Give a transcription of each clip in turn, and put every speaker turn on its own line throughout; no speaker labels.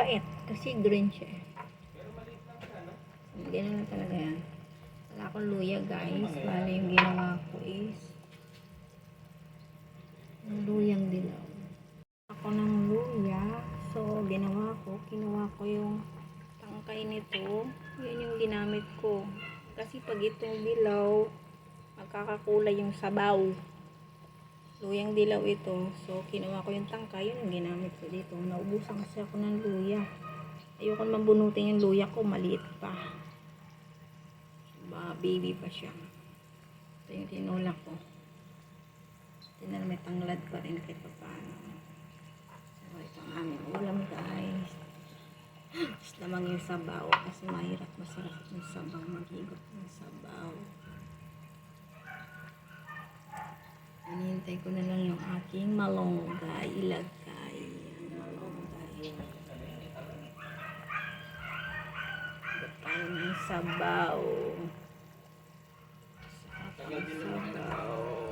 mapait kasi green siya. Ganun na talaga yan. Wala akong luya guys. Bale yung ginawa ko is luyang dilaw. Ako ng luya. So ginawa ko, kinuha ko yung tangkay nito. Yun yung ginamit ko. Kasi pag itong dilaw, magkakakulay yung sabaw. Luyang dilaw ito. So kinuha ko yung tangkay, yun yung ginamit ko dito. Naubusan kasi ako ng luya. Ayoko naman bunutin yung luya ko, maliit pa. Baby pa siya. Ito yung tinulak ko. Tingnan, may tanglad pa rin kahit pa paano. So ito ang aming ulam guys. Tapos lamang yung sabaw kasi mahirap masarap yung sabaw, maghigop yung sabaw. Hinihintay ko na lang yung aking malunggay, ilagay. Malunggay. Gapay ng sabaw. Sabaw.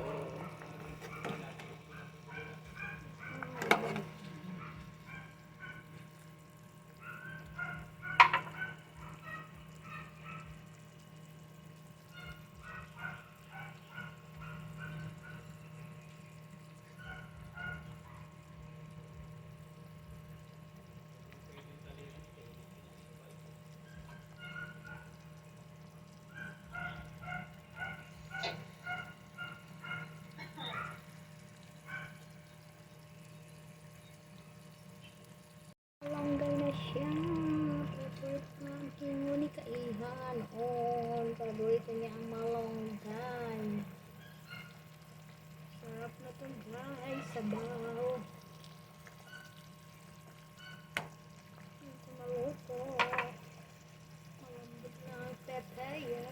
Malunggay na siya. Paborito na ang kinyo ni Kaihan. Oh, paborito niya ang malunggay. Sarap na ito guys. Sabaw. Ito maluto. Malambot na ang tetaya.